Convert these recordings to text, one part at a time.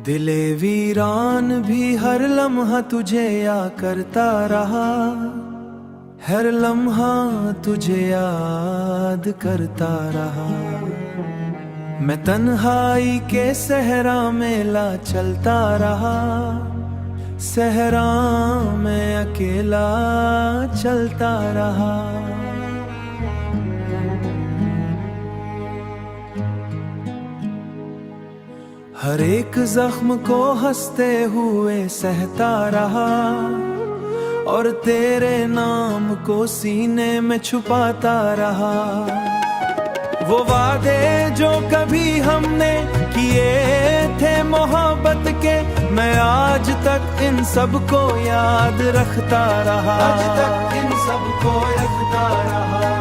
दिले वीरान भी हर लम्हा तुझे याद करता रहा, हर लम्हा तुझे याद करता रहा। मैं तन्हाई के सहरा में ला चलता रहा, सहरा में अकेला चलता रहा। हर एक जख्म को हंसते हुए सहता रहा और तेरे नाम को सीने में छुपाता रहा। वो वादे जो कभी हमने किए थे मोहब्बत के, मैं आज तक इन सब को याद रखता रहा, आज तक इन सब को रखता रहा।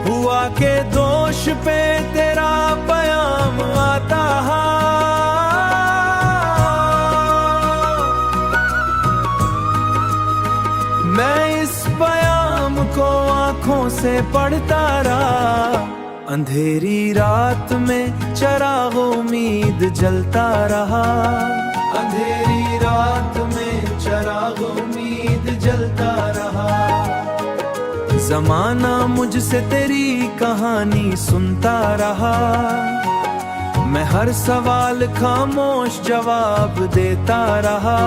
हुआ के दोष पे तेरा प्याम आता है, मैं इस प्याम को आंखों से पढ़ता रहा। अंधेरी रात में चिराग उम्मीद जलता रहा, अंधेरी रात में चिराग उम्मीद जलता रहा। जमाना मुझसे तेरी कहानी सुनता रहा, मैं हर सवाल खामोश जवाब देता रहा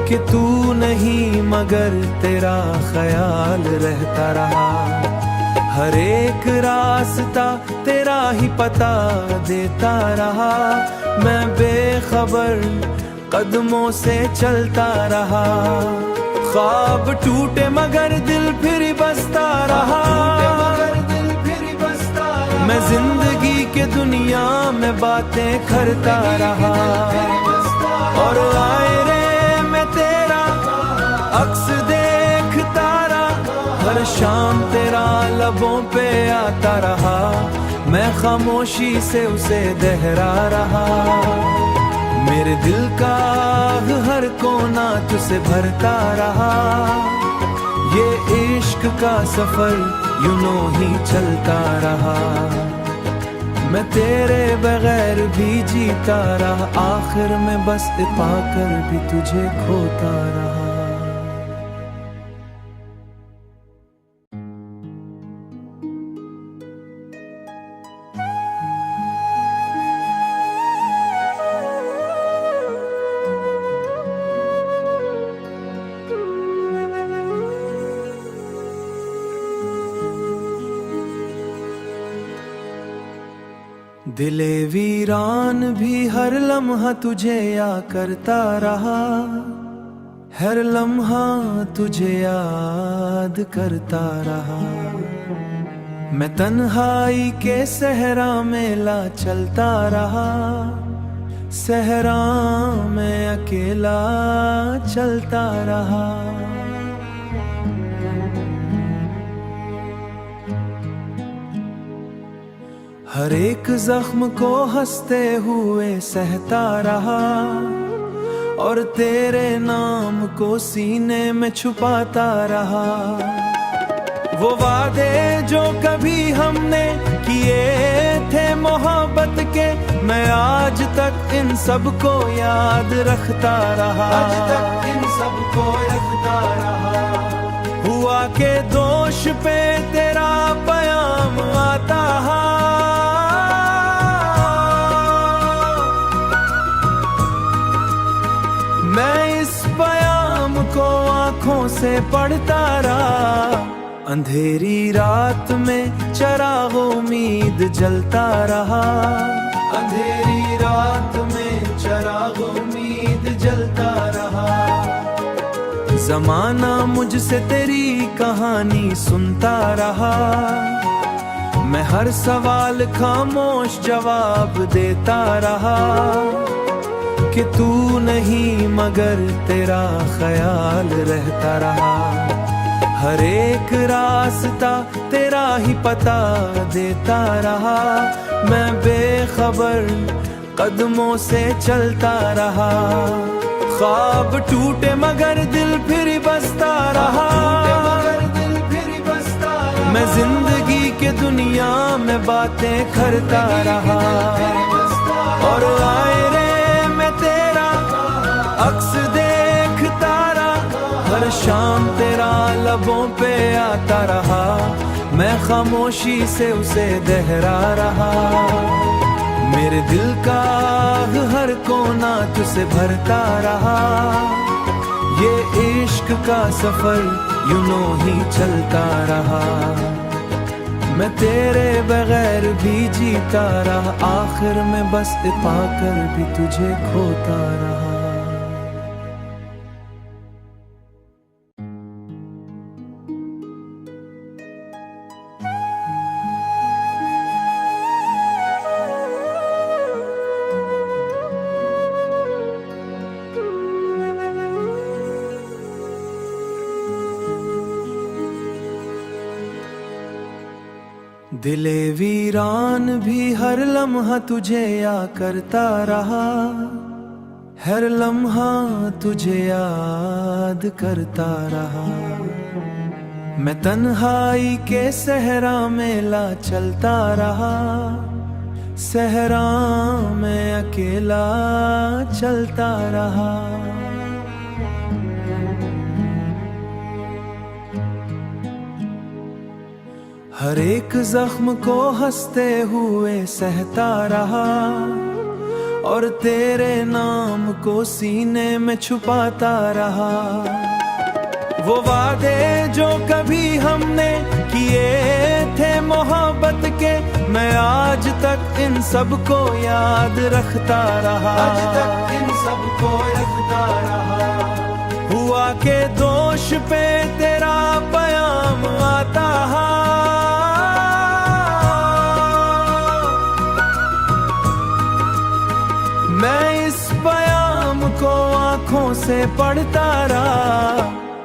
कि तू नहीं मगर तेरा ख्याल रहता रहा। हर एक रास्ता तेरा ही पता देता रहा, मैं बेखबर कदमों से चलता रहा। ख्वाब टूटे मगर दिल फिर बसता रहा, मैं जिंदगी के दुनिया में बातें करता रहा। और आए रे मैं तेरा अक्स देखता रहा, हर शाम तेरा लबों पे आता रहा, मैं खामोशी से उसे दोहरा रहा। मेरे दिल का हर कोना तुझसे भरता रहा, ये इश्क का सफर यूं ही चलता रहा। मैं तेरे बगैर भी जीता रहा, आखिर में बस पाकर भी तुझे खोता रहा। दिले वीरान भी हर लम्हा तुझे याद करता रहा, हर लम्हा तुझे याद करता रहा। मैं तन्हाई के सहरा में ला चलता रहा, सहरा में अकेला चलता रहा। हर एक जख्म को हंसते हुए सहता रहा और तेरे नाम को सीने में छुपाता रहा। वो वादे जो कभी हमने किए थे मोहब्बत के, मैं आज तक इन सब को याद रखता रहा, आज तक इन सब को रखता रहा। हुआ के दोष पे तेरा प्याम आता है, मैं इस प्याम को आंखों से पढ़ता रहा। अंधेरी रात में चिराग उम्मीद जलता रहा, अंधेरी रात में चिराग उम्मीद जलता रहा। जमाना मुझसे तेरी कहानी सुनता रहा, मैं हर सवाल खामोश जवाब देता रहा कि तू नहीं मगर तेरा ख्याल रहता रहा। हर एक रास्ता तेरा ही पता देता रहा, मैं बेखबर कदमों से चलता रहा। ख्वाब टूटे मगर दिल फिर बसता रहा, मैं जिंदगी के दुनिया में बातें करता रहा। और आए रे लबों पे आता रहा, मैं खामोशी से उसे दोहरा रहा। मेरे दिल का हर कोना तुझसे भरता रहा, ये इश्क का सफर यूं ही चलता रहा। मैं तेरे बगैर भी जीता रहा, आखिर में बस पाकर भी तुझे खोता रहा। दिले वीरान भी हर लम्हा तुझे याद करता रहा, हर लम्हा तुझे याद करता रहा। मैं तन्हाई के सहरा में ला चलता रहा, सहरा में अकेला चलता रहा। हर एक जख्म को हंसते हुए सहता रहा, और तेरे नाम को सीने में छुपाता रहा। वो वादे जो कभी हमने किए थे मोहब्बत के, मैं आज तक इन सब को याद रखता रहा, आज तक इन सब को रखता रहा। हुआ के दोष पे तेरा पयाम आता है, मैं इस पयाम को आंखों से पढ़ता रहा।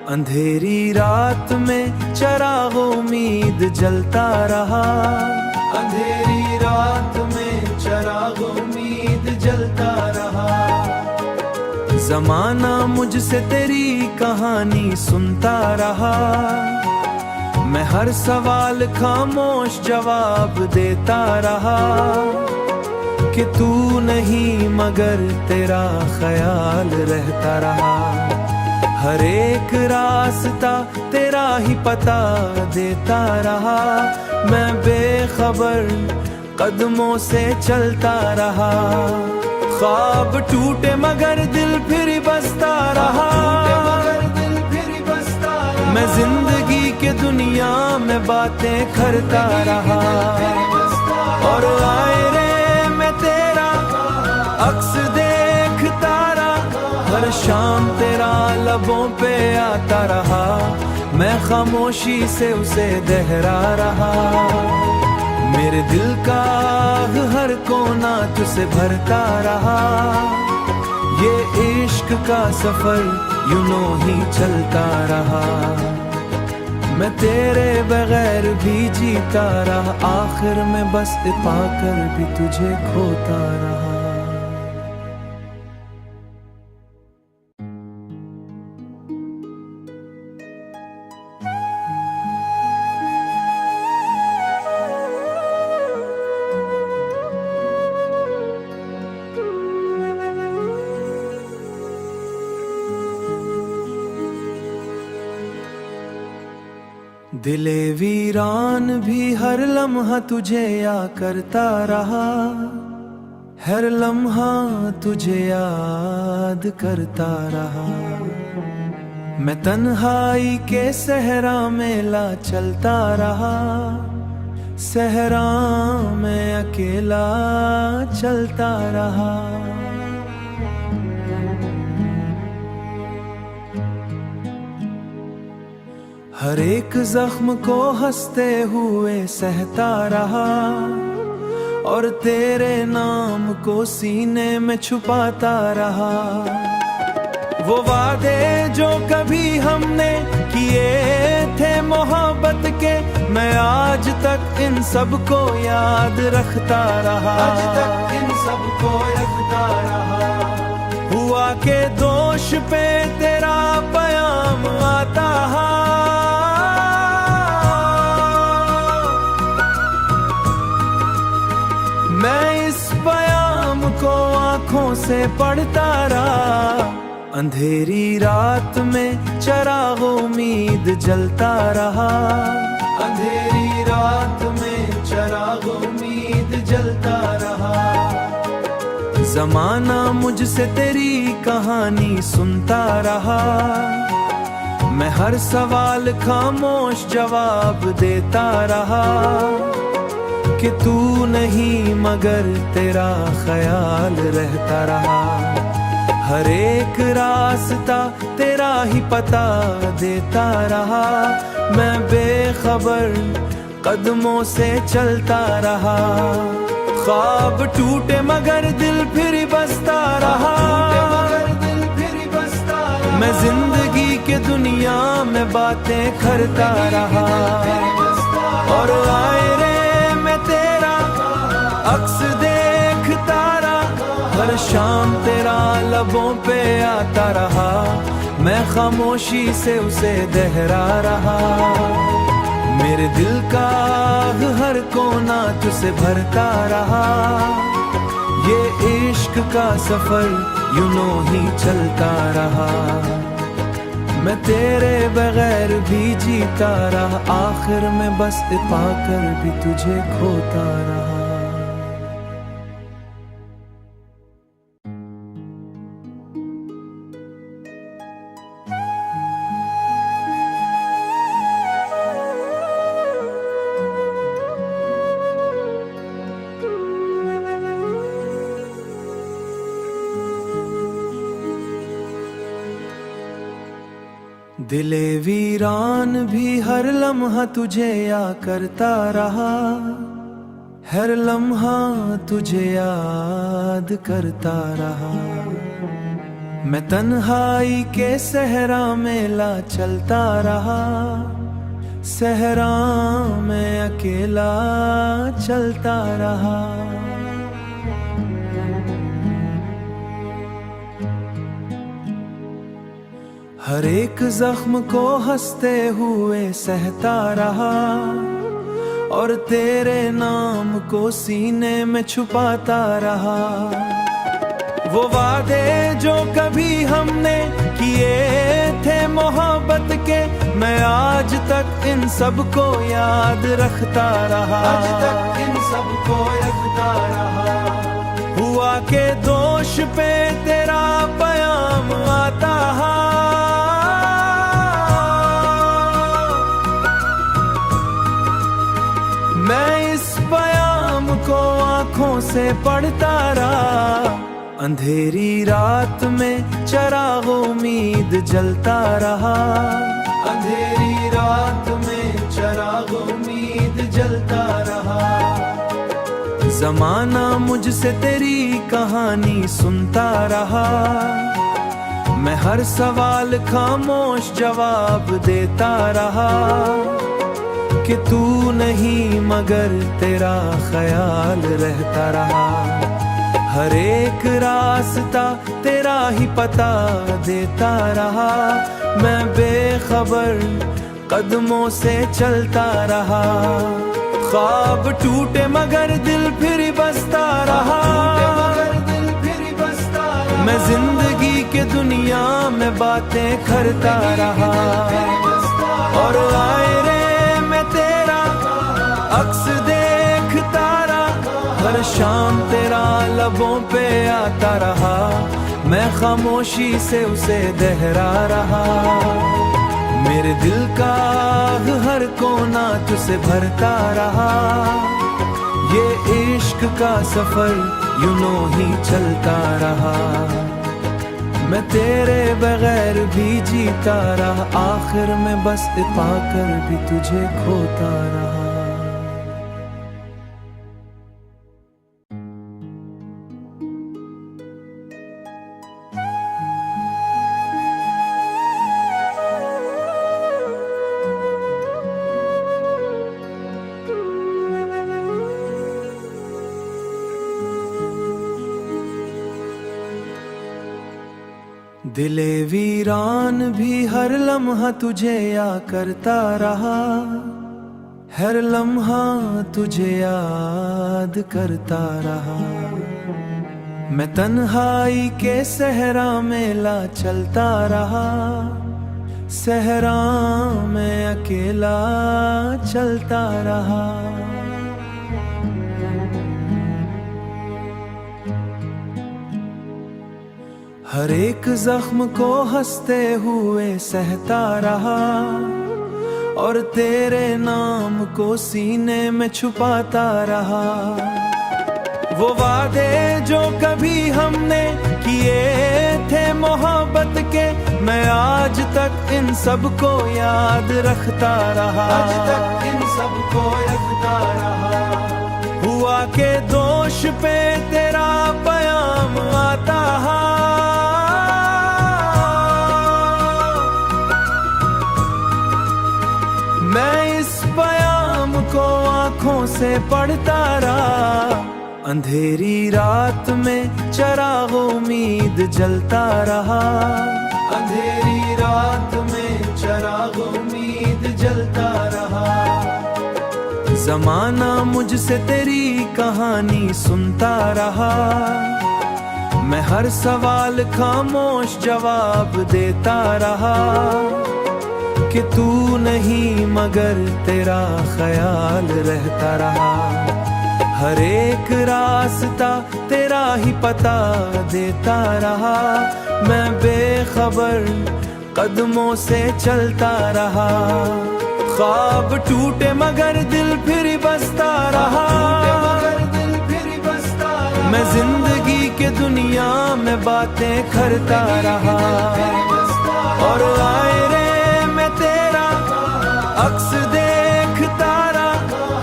अंधेरी रात में चराग उम्मीद जलता रहा, अंधेरी रात में चराग उम्मीद जलता रहा। जमाना मुझसे तेरी कहानी सुनता रहा, मैं हर सवाल खामोश जवाब देता रहा। कि तू नहीं मगर तेरा ख्याल रहता रहा, हर एक रास्ता तेरा ही पता देता रहा। मैं बेखबर कदमों से चलता रहा, ख्वाब टूटे मगर दिल फिर बसता रहा, मैं जिंदगी के दुनिया में बातें करता रहा। और आए रे तेरा अक्स देखता रहा, हर शाम तेरा लबों पे आता रहा, मैं खामोशी से उसे दोहरा रहा। मेरे दिल का हर कोना तुझसे भरता रहा, ये इश्क का सफर यूं ही चलता रहा। मैं तेरे बगैर भी जीता रहा, आखिर में बस पाकर भी तुझे खोता रहा। दिले वीरान भी हर लम्हा तुझे याद करता रहा, हर लम्हा तुझे याद करता रहा। मैं तन्हाई के सहरा में ला चलता रहा, सहरा में अकेला चलता रहा। हर एक जख्म को हंसते हुए सहता रहा, और तेरे नाम को सीने में छुपाता रहा। वो वादे जो कभी हमने किए थे मोहब्बत के, मैं आज तक इन सब को याद रखता रहा, आज तक इन सब को रखता रहा। हुआ के दोष पे तेरा पयाम आता है, मैं इस पयाम को आंखों से पढ़ता रहा। अंधेरी रात में चिराग उम्मीद जलता रहा, अंधेरी रात में चिराग उम्मीद जलता रहा। जमाना मुझसे तेरी कहानी सुनता रहा, मैं हर सवाल खामोश जवाब देता रहा कि तू नहीं मगर तेरा ख्याल रहता रहा। हर एक रास्ता तेरा ही पता देता रहा, मैं बेखबर कदमों से चलता रहा। ख्वाब टूटे मगर दिल फिर बसता रहा, मैं जिंदगी के दुनिया में बातें करता रहा। और आए रे मैं तेरा अक्स देखता रहा, हर शाम तेरा लबों पे आता रहा, मैं खामोशी से उसे दोहरा रहा। मेरे दिल का हर कोना तुझसे भरता रहा, ये इश्क का सफर यूं ही चलता रहा। मैं तेरे बगैर भी जीता रहा, आखिर में बस पाकर भी तुझे खोता रहा। दिले वीरान भी हर लम्हा तुझे याद करता रहा, हर लम्हा तुझे याद करता रहा। मैं तन्हाई के सहरा में ला चलता रहा, सहरा में अकेला चलता रहा। हर एक जख्म को हंसते हुए सहता रहा, और तेरे नाम को सीने में छुपाता रहा। वो वादे जो कभी हमने किए थे मोहब्बत के, मैं आज तक इन सब को याद रखता रहा, आज तक इन सब को रखता रहा। हुआ के दोष पे तेरा पयाम आता है, मैं इस पयाम को आंखों से पढ़ता रहा। अंधेरी रात में चिराग उम्मीद जलता रहा, अंधेरी रात में चिराग उम्मीद जलता रहा। जमाना मुझसे तेरी कहानी सुनता रहा, मैं हर सवाल खामोश जवाब देता रहा कि तू नहीं मगर तेरा ख्याल रहता रहा। हर एक रास्ता तेरा ही पता देता रहा, मैं बेखबर कदमों से चलता रहा। ख्वाब टूटे मगर दिल फिर बसता रहा, मैं जिंदगी के दुनिया में बातें करता रहा। और आए रे मैं तेरा अक्स देखता रहा, हर शाम तेरा लबों पे आता रहा, मैं खामोशी से उसे दोहरा रहा। मेरे दिल का हर कोना तुझसे भरता रहा, ये इश्क का सफर यूं ही चलता रहा। मैं तेरे बगैर भी जीता रहा, आखिर में बस पाकर भी तुझे खोता रहा। दिले वीरान भी हर लम्हा तुझे याद करता रहा, हर लम्हा तुझे याद करता रहा। मैं तन्हाई के सहरा में ला चलता रहा, सहरा में अकेला चलता रहा। हर एक जख्म को हंसते हुए सहता रहा और तेरे नाम को सीने में छुपाता रहा। वो वादे जो कभी हमने किए थे मोहब्बत के, मैं आज तक इन सब को याद रखता रहा, आज तक इन सब को रखता रहा। हुआ के दोष पे तेरा प्याम आता है, मैं इस प्याम को आंखों से पढ़ता रहा। अंधेरी रात में चिराग उम्मीद जलता रहा, अंधेरी रात में चिराग उम्मीद जलता रहा। जमाना मुझसे तेरी कहानी सुनता रहा, मैं हर सवाल खामोश जवाब देता रहा कि तू नहीं मगर तेरा ख्याल रहता रहा। हर एक रास्ता तेरा ही पता देता रहा, मैं बेखबर कदमों से चलता रहा। ख्वाब टूटे मगर दिल फिर बसता रहा, मैं जिंदगी के दुनिया में बातें करता रहा। और आए रे मैं तेरा अक्स देखता रहा,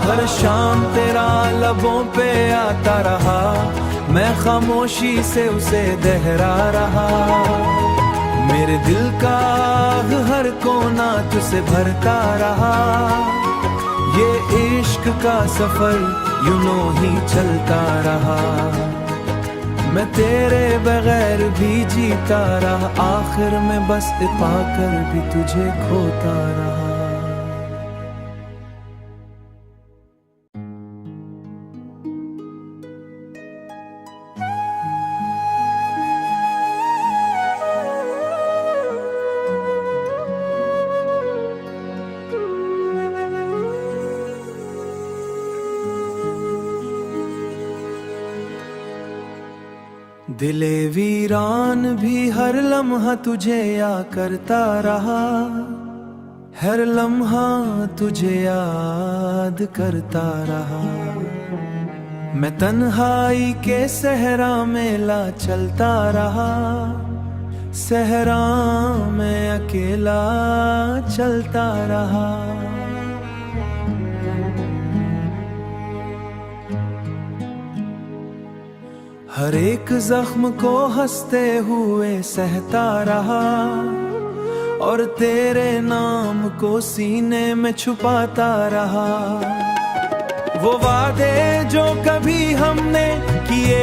हर शाम तेरा लबों पे आता रहा, मैं खामोशी से उसे दोहरा रहा। मेरे दिल का हर कोना तुझसे भरता रहा, ये इश्क का सफर यूं ही चलता रहा। मैं तेरे बगैर भी जीता रहा, आखिर में बस पाकर भी तुझे खोता रहा। दिले वीरान भी हर लम्हा तुझे याद करता रहा, हर लम्हा तुझे याद करता रहा। मैं तन्हाई के सहरा में ला चलता रहा, सहरा में अकेला चलता रहा। हर एक जख्म को हंसते हुए सहता रहा और तेरे नाम को सीने में छुपाता रहा। वो वादे जो कभी हमने किए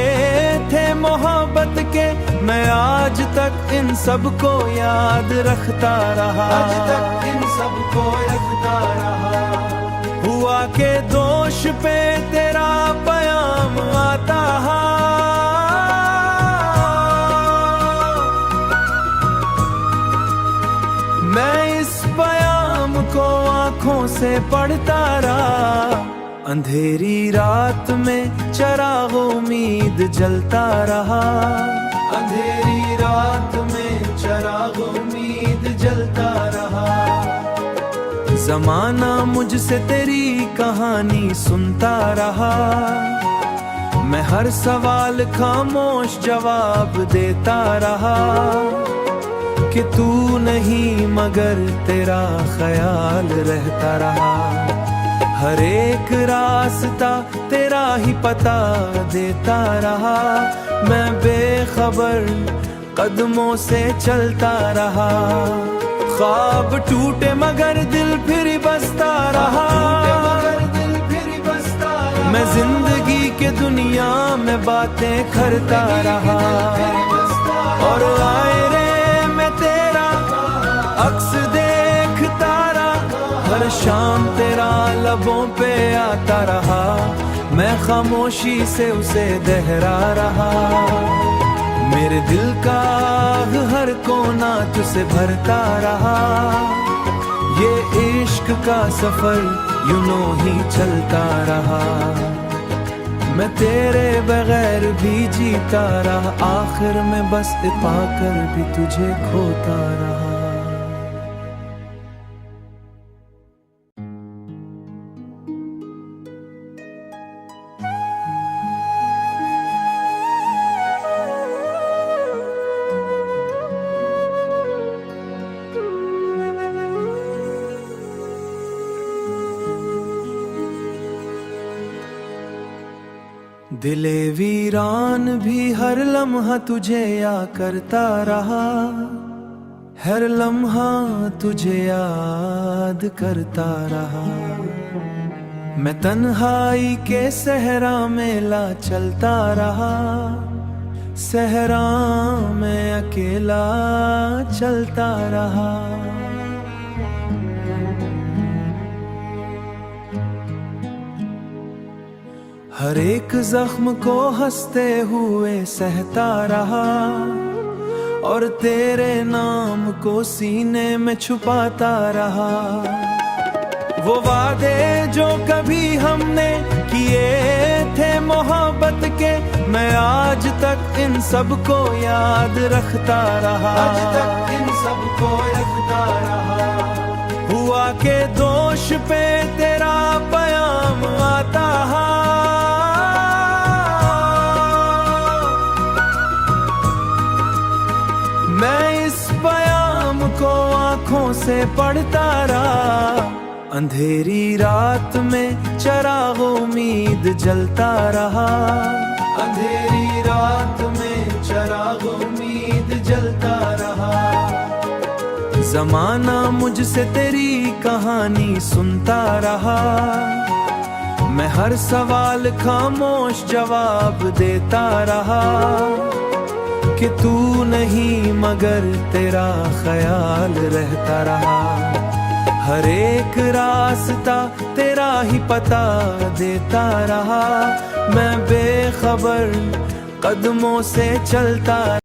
थे मोहब्बत के, मैं आज तक इन सब को याद रखता रहा, आज तक इन सब को रखता रहा। हुआ के दोष पे तेरा प्याम आता है, मैं इस प्याम को आंखों से पढ़ता रहा। अंधेरी रात में चिराग उम्मीद जलता रहा, अंधेरी रात में चिराग उम्मीद जलता रहा। जमाना मुझसे तेरी कहानी सुनता रहा, मैं हर सवाल खामोश जवाब देता रहा कि तू नहीं मगर तेरा ख्याल रहता रहा। हर एक रास्ता तेरा ही पता देता रहा, मैं बेखबर कदमों से चलता रहा। ख्वाब टूटे मगर दिल फिर बसता रहा, मैं जिंदगी के दुनिया में बातें करता रहा। और आए रे मैं तेरा अक्स देखता रहा, हर शाम तेरा लबों पे आता रहा, मैं खामोशी से उसे दोहरा रहा। मेरे दिल का हर कोना तुझसे भरता रहा। ये इश्क का सफर यूं ही चलता रहा। मैं तेरे बगैर भी जीता रहा। आखिर में बस पाकर भी तुझे खोता रहा। दिले वीरान भी हर लम्हा तुझे याद करता रहा। हर लम्हा तुझे याद करता रहा। मैं तन्हाई के सहरा में ला चलता रहा। सहरा में अकेला चलता रहा। हर एक जख्म को हंसते हुए सहता रहा। और तेरे नाम को सीने में छुपाता रहा। वो वादे जो कभी हमने किए थे मोहब्बत के, मैं आज तक इन सब को याद रखता रहा। आज तक इन सब को रखता रहा। हुआ के दोष पे तेरा पयाम आता है। मैं इस पयाम को आंखों से पढ़ता रहा। अंधेरी रात में चिराग उम्मीद जलता रहा। अंधेरी रात में चिराग उम्मीद जलता रहा। जमाना मुझसे तेरी कहानी सुनता रहा। मैं हर सवाल खामोश जवाब देता रहा। कि तू नहीं मगर तेरा ख्याल रहता रहा। हर एक रास्ता तेरा ही पता देता रहा। मैं बेखबर कदमों से चलता